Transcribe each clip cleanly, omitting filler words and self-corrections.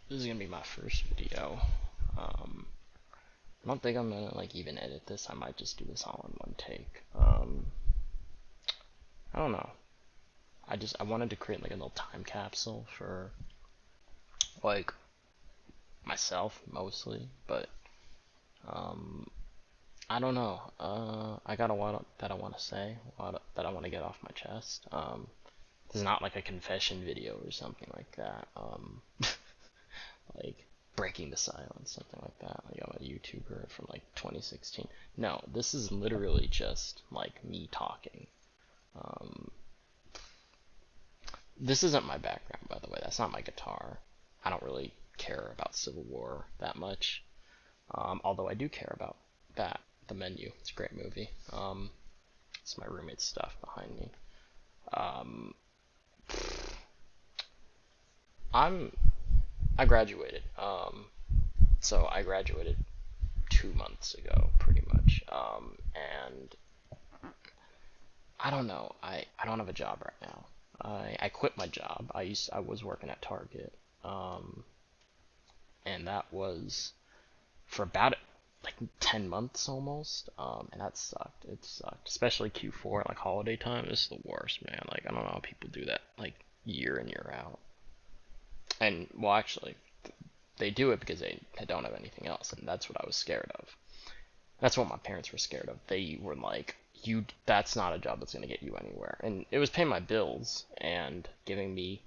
This is gonna be my first video. I don't think I'm gonna like even edit this. I might just do this all in one take. I don't know. I wanted to create like a little time capsule for like myself mostly, but um, I don't know. I got a lot that I want to say, a lot that I want to get off my chest. This is not like a confession video or something like that. Like breaking the silence, something like that. Like I'm a YouTuber from like 2016. No, this is literally just like me talking. Um, this isn't my background, by the way. That's not my guitar. I don't really care about Civil War that much. Although I do care about that. The Menu. It's a great movie. It's my roommate's stuff behind me. Um, I'm I graduated. So I graduated 2 months ago, pretty much. And I don't know. I don't have a job right now. I quit my job. I was working at Target. Um, and that was for about like 10 months almost. And that sucked. It sucked, especially Q4, like holiday time. This is the worst, man. Like I don't know how people do that like year in year out. And well, actually, they do it because they don't have anything else, and that's what I was scared of. That's what my parents were scared of. They were like, "You, that's not a job that's gonna get you anywhere." And it was paying my bills and giving me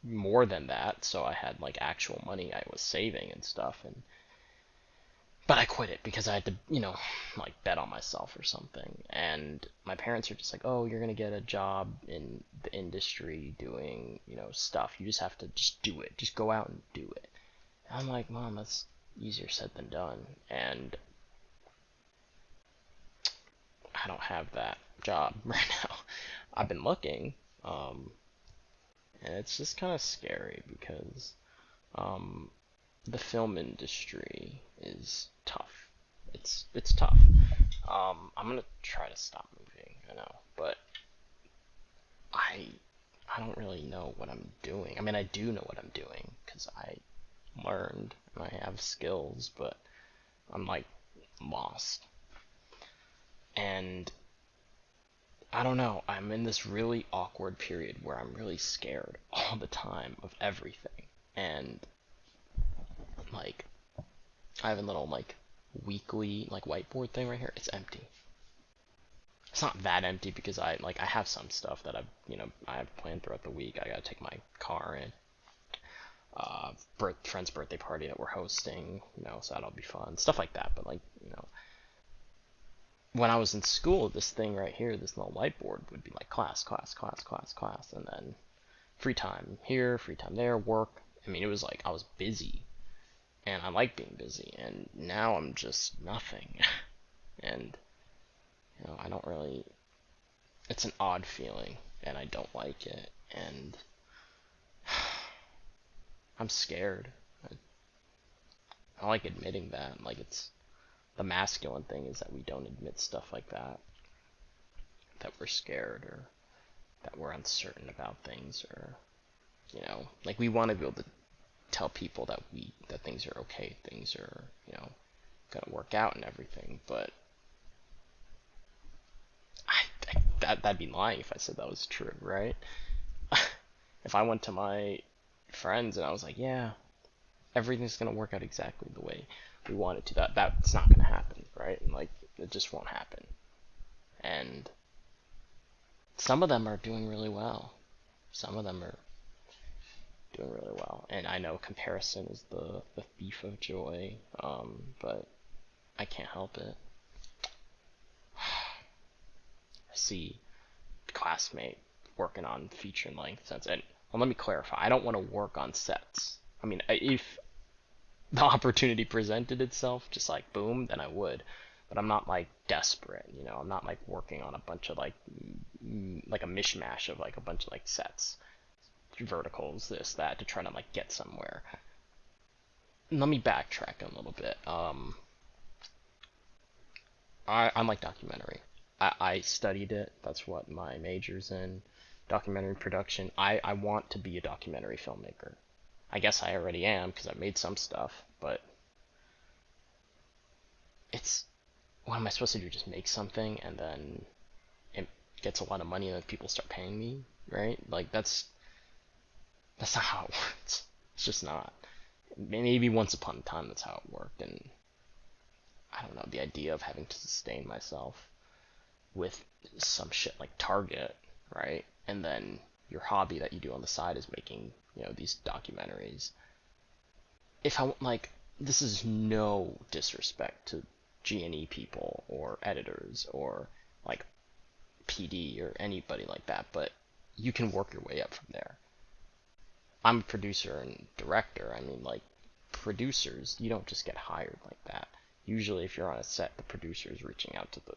more than that, so I had like actual money I was saving and stuff. And but I quit it because I had to, like bet on myself or something. And my parents are just like, "Oh, you're gonna get a job in the industry doing, stuff. You just have to just do it. Just go out and do it." And I'm like, "Mom, that's easier said than done." And I don't have that job right now. I've been looking, um, and it's just kind of scary because um, the film industry is tough. It's tough. I'm gonna try to stop moving. I know, but I I don't really know what I'm doing. I mean, I do know what I'm doing because I learned and I have skills, but I'm like lost. And I don't know. I'm in this really awkward period where I'm really scared all the time of everything. And like I have a little like weekly like whiteboard thing right here. It's empty. It's not that empty because I have some stuff that I have planned throughout the week. I gotta take my car in. Friend's birthday party that we're hosting, so that'll be fun. Stuff like that. But like, when I was in school, this thing right here, this little whiteboard would be like class, class, class, class, class, and then free time here, free time there, work. I mean, it was like I was busy, and I like being busy, and now I'm just nothing. And I don't really. It's an odd feeling, and I don't like it, and I'm scared. I like admitting that. Like it's the masculine thing is that we don't admit stuff like that. That we're scared or that we're uncertain about things, or like we want to be able to tell people that things are okay, things are gonna work out and everything. But that'd be lying if I said that was true, right? If I went to my friends and I was like, yeah, everything's gonna work out exactly the way we want it to, that's not gonna happen, right? And like it just won't happen. And some of them are doing really well. Some of them are doing really well. And I know comparison is the thief of joy, but I can't help it. I see classmate working on feature length sets. And well, let me clarify. I don't want to work on sets. I mean, if the opportunity presented itself, just like boom, then I would. But I'm not like desperate. I'm not like working on a bunch of like like a mishmash of like a bunch of like sets, verticals, this, that, to try to like get somewhere. Let me backtrack a little bit. I'm like documentary. I studied it. That's what my major's in. Documentary production. I want to be a documentary filmmaker. I guess I already am because I made some stuff, but it's what am I supposed to do? Just make something and then it gets a lot of money and then people start paying me, right? Like that's not how it works. It's just not. Maybe once upon a time that's how it worked, and I don't know, the idea of having to sustain myself with some shit like Target, right? And then your hobby that you do on the side is making, these documentaries. If I like, this is no disrespect to G&E people or editors or like PD or anybody like that, but you can work your way up from there. I'm a producer and director. I mean, like, producers, you don't just get hired like that. Usually, if you're on a set, the producer is reaching out to the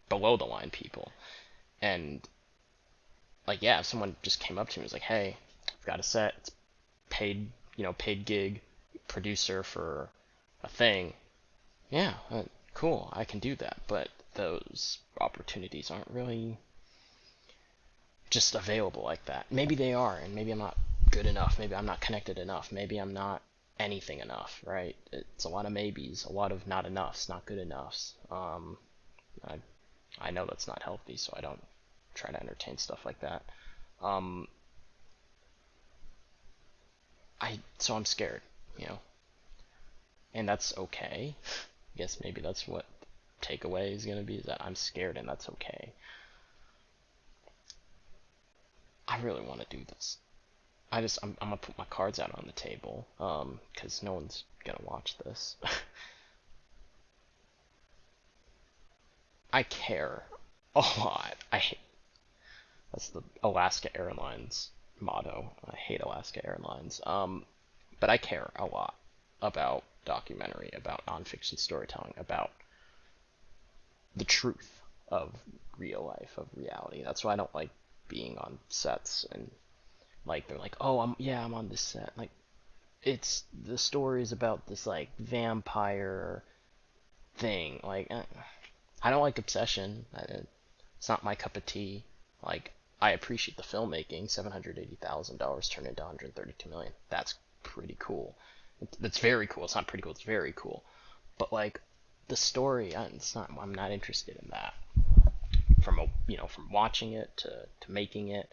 below the line people. And, like, yeah, if someone just came up to me and was like, hey, I've got a set, it's paid, paid gig, producer for a thing, yeah, cool, I can do that. But those opportunities aren't really just available like that. Maybe they are, and maybe I'm not good enough. Maybe I'm not connected enough. Maybe I'm not anything enough, right? It's a lot of maybes, a lot of not enoughs, not good enoughs. I, I know that's not healthy, so I don't try to entertain stuff like that. Um, so I'm scared, you know, and that's okay. I guess maybe that's what takeaway is gonna be, is that I'm scared and that's okay. I really want to do this. I'm gonna put my cards out on the table, because no one's gonna watch this. I care a lot. That's the Alaska Airlines motto. I hate Alaska Airlines. But I care a lot about documentary, about nonfiction storytelling, about the truth of real life, of reality. That's why I don't like being on sets and like they're like, oh, I'm on this set. Like, it's the stories about this like vampire thing. Like, I don't like obsession. It's not my cup of tea. Like, I appreciate the filmmaking. $780,000 turned into 132 million. That's pretty cool. That's very cool. It's not pretty cool. It's very cool. But like, the story, it's not. I'm not interested in that. From watching it to making it.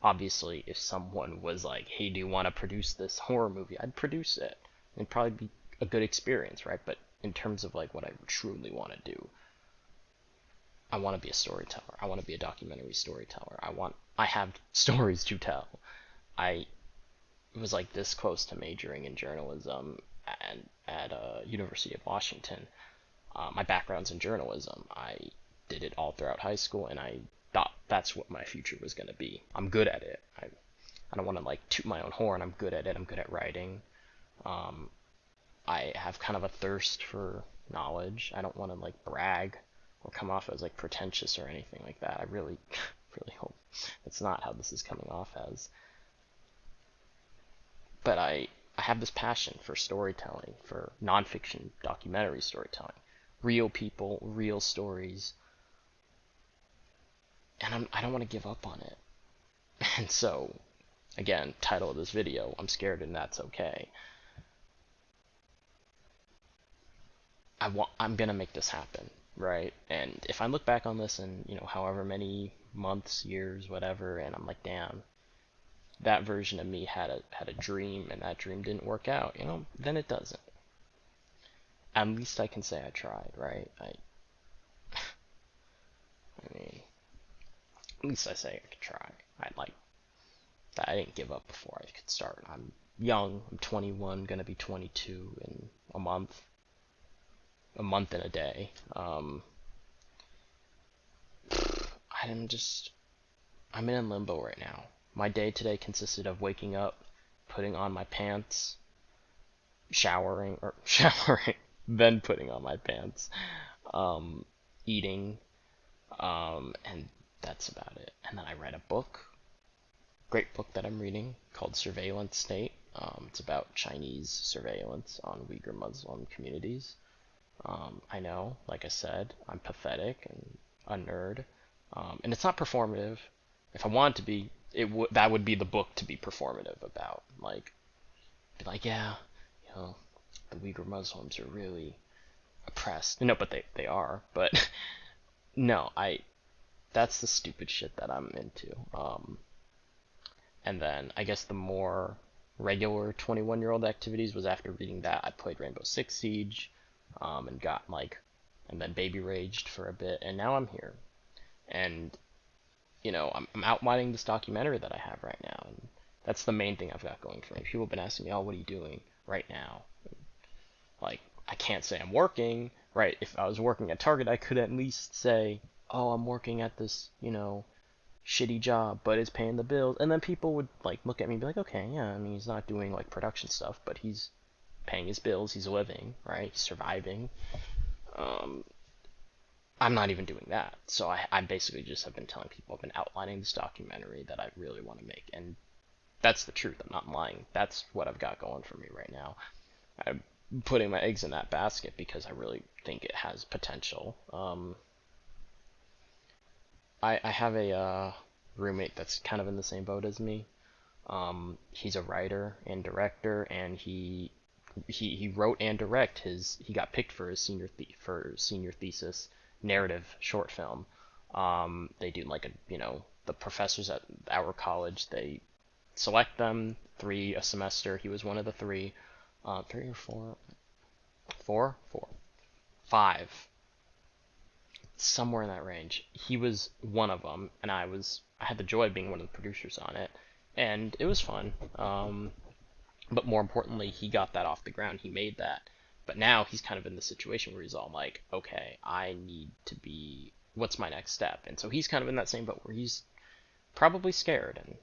Obviously, if someone was like, "Hey, do you want to produce this horror movie?" I'd produce it. It'd probably be a good experience, right? But in terms of like what I truly want to do, I want to be a storyteller. I want to be a documentary storyteller. I have stories to tell. I was like this close to majoring in journalism at University of Washington. My background's in journalism. I did it all throughout high school, and I thought that's what my future was going to be. I'm good at it. I don't want to like toot my own horn. I'm good at it. I'm good at writing. Um, I have kind of a thirst for knowledge. I don't want to like brag or come off as like pretentious or anything like that. I really, really hope that's not how this is coming off as. But I have this passion for storytelling, for nonfiction documentary storytelling, real people, real stories, and I don't want to give up on it. And so, again, title of this video, I'm scared and that's okay. I'm gonna make this happen, right? And if I look back on this in, however many months, years, whatever, and I'm like, damn, that version of me had a dream and that dream didn't work out, then it doesn't. At least I can say I tried, right? I mean, at least I say I could try. I like that I didn't give up before I could start. I'm young. I'm 21, gonna be 22 in a month and a day. I'm in limbo right now. My day today consisted of waking up, putting on my pants, showering, then putting on my pants, eating, and that's about it. And then I read a book, great book that I'm reading called Surveillance State. It's about Chinese surveillance on Uyghur Muslim communities. I know, like I said, I'm pathetic and a nerd, and it's not performative. If I wanted to be, that would be the book to be performative about. Like, be like, yeah, you know, the Uyghur Muslims are really oppressed. No, but they are. But no, that's the stupid shit that I'm into. And then I guess the more regular 21-year-old activities was after reading that, I played Rainbow Six Siege, and got like, and then baby raged for a bit, and now I'm here. And I'm outlining this documentary that I have right now, and that's the main thing I've got going for me. People have been asking me, oh, what are you doing right now? Like, I can't say I'm working, right? If I was working at Target, I could at least say, oh, I'm working at this, shitty job, but it's paying the bills. And then people would, like, look at me and be like, okay, yeah, I mean, he's not doing, like, production stuff, but he's paying his bills, he's living, right? He's surviving. Um, I'm not even doing that. So I basically just have been telling people, I've been outlining this documentary that I really want to make. And that's the truth. I'm not lying. That's what I've got going for me right now. I'm putting my eggs in that basket because I really think it has potential. I have a roommate that's kind of in the same boat as me. He's a writer and director, and he wrote and direct he got picked for his senior thesis narrative short film. They do like the professors at our college, they select them three a semester. He was one of the three, three or four, five, somewhere in that range. He was one of them, and I had the joy of being one of the producers on it, and it was fun. But more importantly, he got that off the ground. He made that. But now he's kind of in the situation where he's all like, okay, I need to be, what's my next step? And so he's kind of in that same boat where he's probably scared, and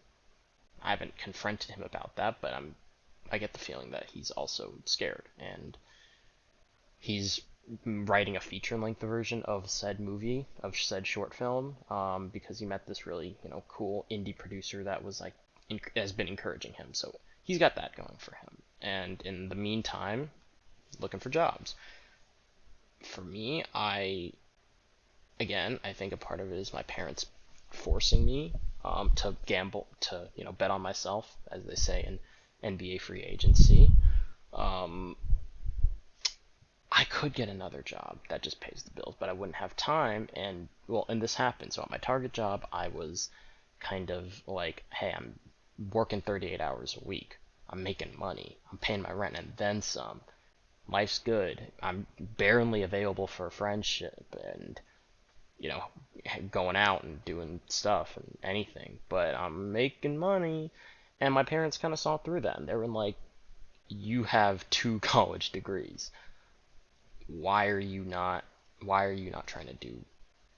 I haven't confronted him about that, but I get the feeling that he's also scared, and he's writing a feature-length version of said movie, of said short film, because he met this really, cool indie producer that was like, has been encouraging him. So he's got that going for him. And in the meantime, looking for jobs. For me, I think a part of it is my parents forcing me to gamble, to bet on myself, as they say in NBA free agency. Um, I could get another job that just pays the bills, but I wouldn't have time. And this happened. So at my Target job, I was kind of like, hey, I'm working 38 hours a week. I'm making money. I'm paying my rent and then some. Life's good. I'm barely available for friendship and, going out and doing stuff and anything. But I'm making money. And my parents kind of saw through that. And they were like, you have 2 college degrees. Why are you not trying to do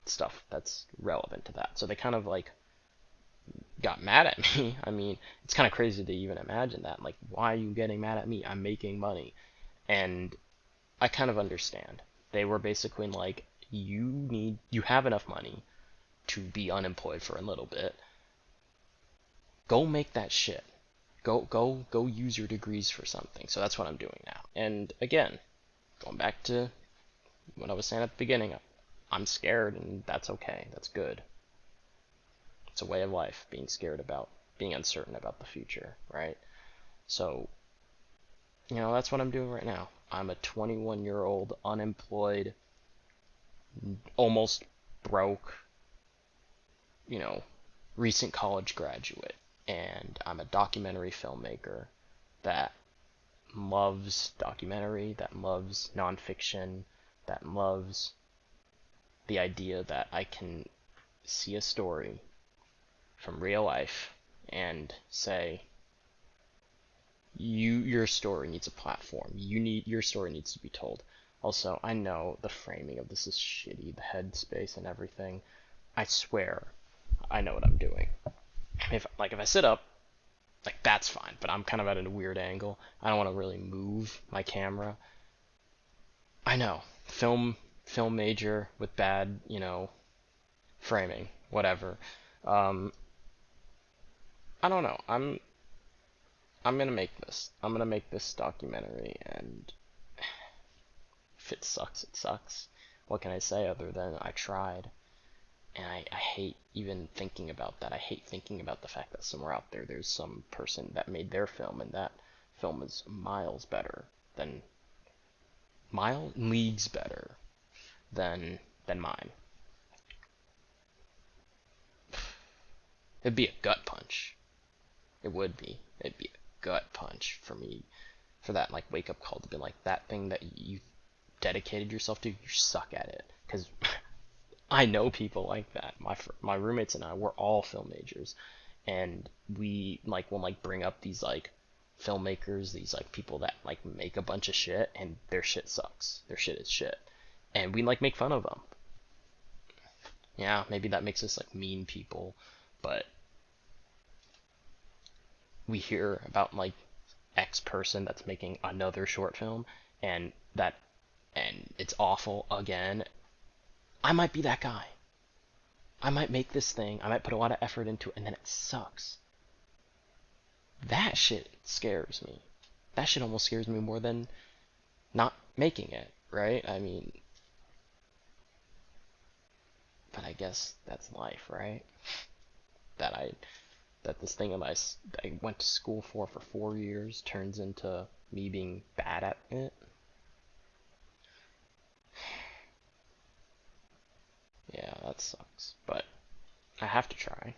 stuff that's relevant to that? So they kind of like got mad at me. I mean, it's kind of crazy to even imagine that. Like, why are you getting mad at me? I'm making money. And I kind of understand. They were basically like, you have enough money to be unemployed for a little bit. Go make that shit. Go use your degrees for something. So that's what I'm doing now. And again, going back to what I was saying at the beginning, I'm scared, and that's okay. That's good. It's a way of life, being uncertain about the future, right? So, that's what I'm doing right now. I'm a 21-year-old, unemployed, almost broke, recent college graduate, and I'm a documentary filmmaker that loves documentary, that loves nonfiction, that loves the idea that I can see a story from real life and say, your story needs a platform. Your story needs to be told. Also, I know the framing of this is shitty, the headspace and everything. I swear, I know what I'm doing. If I sit up, like, that's fine, but I'm kind of at a weird angle. I don't want to really move my camera. I know, film major with bad, framing, whatever. Um, I don't know. I'm gonna make this. I'm gonna make this documentary, and if it sucks, it sucks. What can I say other than I tried? And I hate even thinking about that. I hate thinking about the fact that somewhere out there's some person that made their film, and that film is leagues better than mine. It'd be a gut punch. It would be. It'd be a gut punch for me, for that like wake up call to be like, that thing that you dedicated yourself to, you suck at it. Because I know people like that. My roommates and I, we're all film majors, and we like will like bring up these like filmmakers, these like people that like make a bunch of shit, and their shit sucks. Their shit is shit, and we like make fun of them. Yeah, maybe that makes us like mean people, but we hear about like X person that's making another short film, and it's awful again. I might be that guy. I might make this thing, I might put a lot of effort into it, and then it sucks. That shit scares me. That shit almost scares me more than not making it, right? I mean, but I guess that's life, right? That I that this thing that I went to school for 4 years turns into me being bad at it. Yeah, that sucks. But I have to try,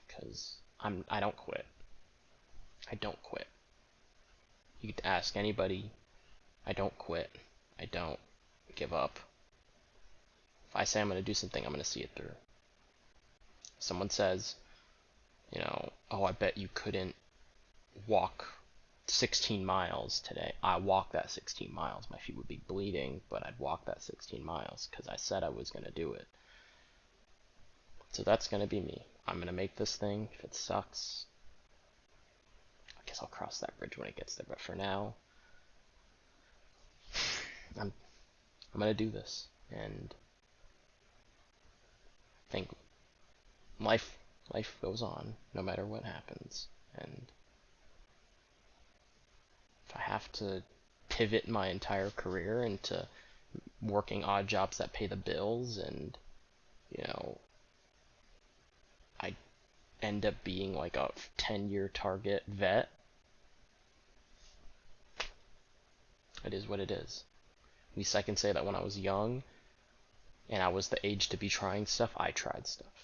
because I don't quit. I don't quit. You could ask anybody. I don't quit. I don't give up. If I say I'm going to do something, I'm going to see it through. Someone says, oh, I bet you couldn't walk 16 miles today. I walk that 16 miles. My feet would be bleeding, but I'd walk that 16 miles because I said I was going to do it. So that's going to be me. I'm going to make this thing. If it sucks, I guess I'll cross that bridge when it gets there. But for now, I'm going to do this. And I think life goes on no matter what happens. And if I have to pivot my entire career into working odd jobs that pay the bills, and I end up being like a 10-year target vet, it is what it is. At least I can say that when I was young and I was the age to be trying stuff, I tried stuff.